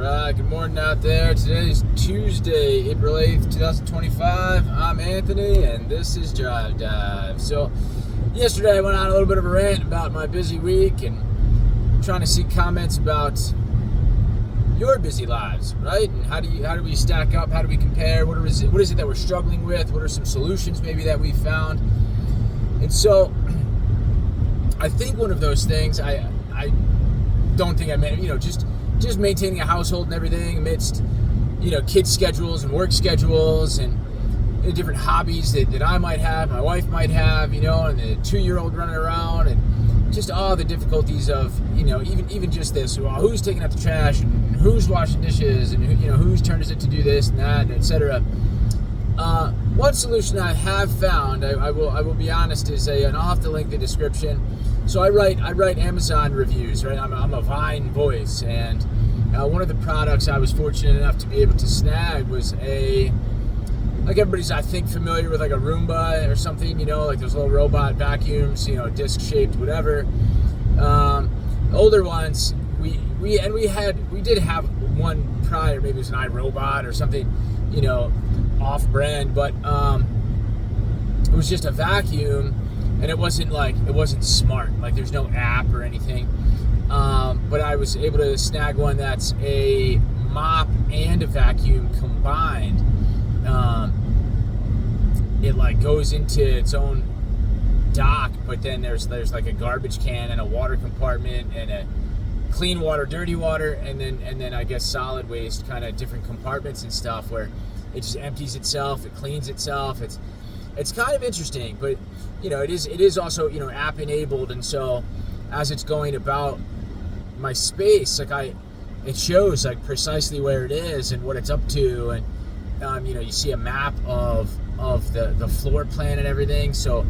Good morning out there. Today's Tuesday, April 8th, 2025. I'm Anthony, and this is Drive Dive. So, yesterday I went on a little bit of a rant about my busy week and trying to see comments about your busy lives, right? And how do we stack up? How do we compare? What is it that we're struggling with? What are some solutions maybe that we found? And so, I think one of those things, I don't think I meant, just maintaining a household and everything amidst, kids' schedules and work schedules and different hobbies that I might have, my wife might have, and the 2-year-old running around and just all the difficulties of, even just this, who's taking out the trash and who's washing dishes and, whose turn is it to do this and that, and et cetera. One solution I have found, I will be honest, is and I'll have to link the description. So I write Amazon reviews, right? I'm a Vine voice, and one of the products I was fortunate enough to be able to snag was like everybody's, I think, familiar with like a Roomba or something, like those little robot vacuums, disc shaped, whatever. Older ones, we did have one prior, maybe it was an iRobot or something, off brand, but it was just a vacuum. And it wasn't smart. Like there's no app or anything. But I was able to snag one that's a mop and a vacuum combined. It goes into its own dock, but then there's like a garbage can and a water compartment and a clean water, dirty water, and then I guess solid waste, kind of different compartments and stuff where it just empties itself, it cleans itself. It's kind of interesting, but it is also app enabled, and so as it's going about my space, it shows precisely where it is and what it's up to, and you see a map of the floor plan and everything. So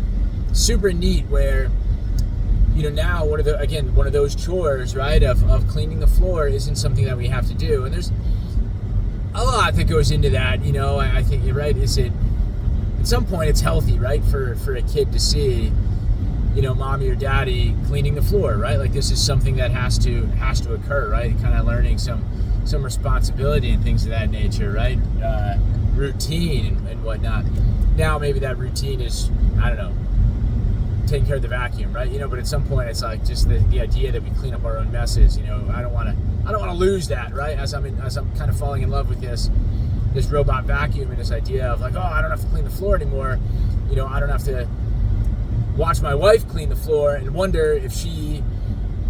super neat. Where now one of those chores, right, of cleaning the floor isn't something that we have to do, and there's a lot that goes into that. I think you're right. At some point it's healthy, right, for a kid to see, mommy or daddy cleaning the floor, right? Like this is something that has to occur, right? Kind of learning some responsibility and things of that nature, right? Routine and whatnot. Now maybe that routine is, I don't know, taking care of the vacuum, right? But at some point it's like just the idea that we clean up our own messes. I don't want to lose that, right? As I'm kind of falling in love with this robot vacuum and this idea of I don't have to clean the floor anymore. I don't have to watch my wife clean the floor and wonder if she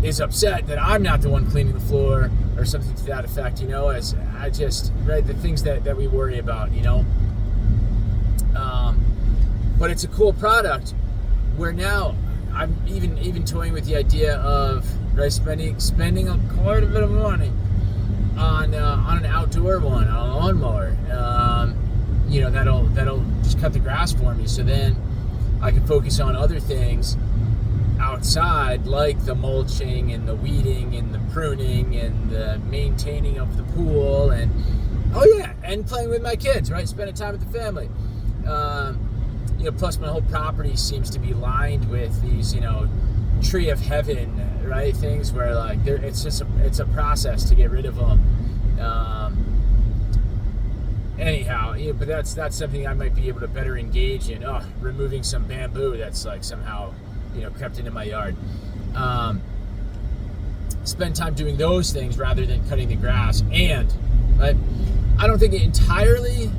is upset that I'm not the one cleaning the floor or something to that effect, as I just, right, the things that we worry about, but it's a cool product where now I'm even toying with the idea of, right, spending quite a bit of money on an outdoor one, on a lawnmower, that'll just cut the grass for me. So then I can focus on other things outside, like the mulching and the weeding and the pruning and the maintaining of the pool and playing with my kids, right? Spending time with the family. Plus my whole property seems to be lined with these, tree of heaven, right? Things where it's a process to get rid of them. But that's something I might be able to better engage in. Removing some bamboo that's somehow crept into my yard. Spend time doing those things rather than cutting the grass. And right, I don't think it entirely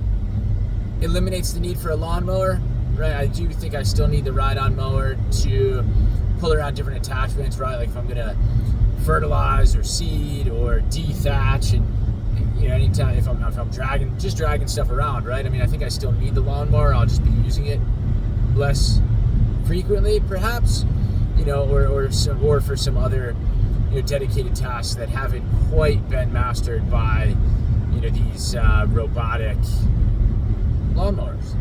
eliminates the need for a lawnmower. Right, I do think I still need the ride-on mower to pull around different attachments, right? Like if I'm gonna fertilize or seed or de-thatch, and anytime if I'm dragging stuff around, right? I mean, I think I still need the lawnmower. I'll just be using it less frequently, perhaps, or for some other dedicated tasks that haven't quite been mastered by these robotic lawnmowers.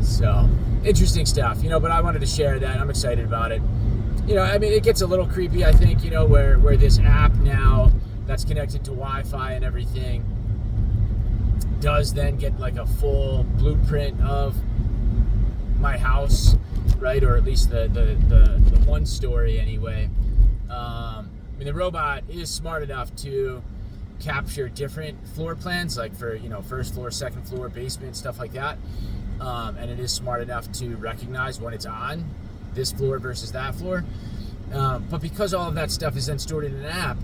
So interesting stuff, but I wanted to share that. I'm excited about it. It gets a little creepy, I think, where this app now that's connected to Wi-Fi and everything does then get a full blueprint of my house, right? Or at least the one story anyway. The robot is smart enough to capture different floor plans, like for, first floor, second floor, basement, stuff like that. And it is smart enough to recognize when it's on this floor versus that floor. But because all of that stuff is then stored in an app,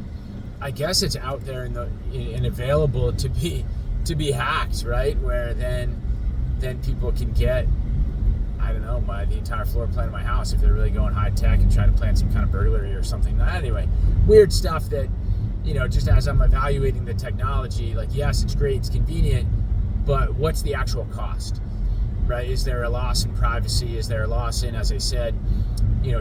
I guess it's out there and available to be hacked, right? Where then people can get, I don't know, the entire floor plan of my house if they're really going high tech and trying to plan some kind of burglary or something. Anyway, weird stuff that, just as I'm evaluating the technology, like, yes, it's great, it's convenient, but what's the actual cost, right? Is there a loss in privacy? Is there a loss in, as I said,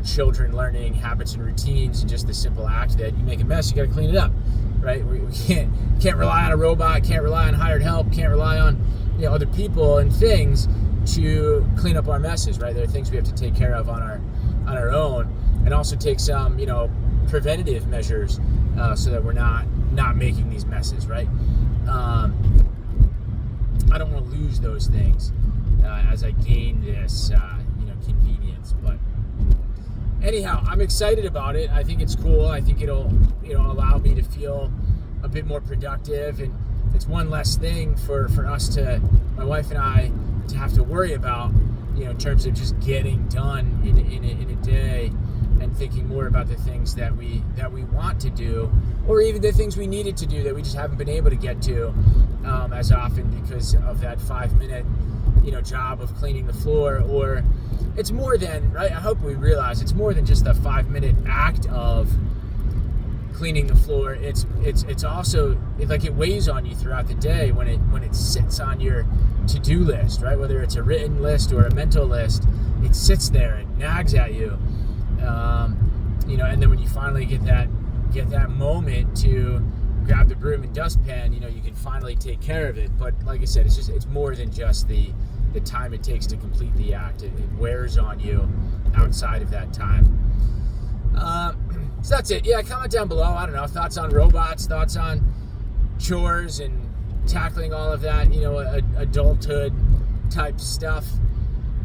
children learning habits and routines, and just the simple act that you make a mess, you got to clean it up, right? We can't rely on a robot, can't rely on hired help, can't rely on other people and things to clean up our messes, right? There are things we have to take care of on our own, and also take some preventative measures so that we're not making these messes, right? I don't want to lose those things as I gain this convenience, but anyhow, I'm excited about it. I think it's cool. I think it'll allow me to feel a bit more productive, and it's one less thing for us my wife and I, to have to worry about, in terms of just getting done in a day, and thinking more about the things that we want to do, or even the things we needed to do that we just haven't been able to get to as often because of that 5-minute job of cleaning the floor. Or it's more than, right? I hope we realize it's more than just the 5-minute act of cleaning the floor. It's also, like, it weighs on you throughout the day when it sits on your to-do list, right? Whether it's a written list or a mental list, it sits there and nags at you. And then when you finally get that moment to grab the broom and dustpan, you can finally take care of it. But like I said, it's more than just the time it takes to complete the act. It wears on you outside of that time. So that's it. Yeah, comment down below. I don't know, thoughts on robots, thoughts on chores and tackling all of that, adulthood type stuff.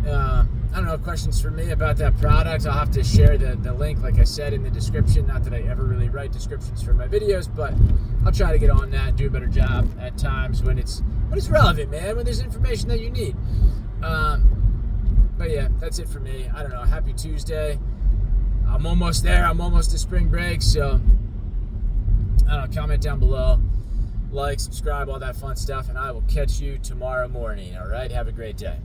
I don't know, questions for me about that product. I'll have to share the link, like I said, in the description. Not that I ever really write descriptions for my videos, but I'll try to get on that and do a better job at times when it's relevant, man, when there's information that you need. But yeah, that's it for me. I don't know, happy Tuesday. I'm almost there. I'm almost to spring break, so I don't know, comment down below, like, subscribe, all that fun stuff, and I will catch you tomorrow morning. All right, have a great day.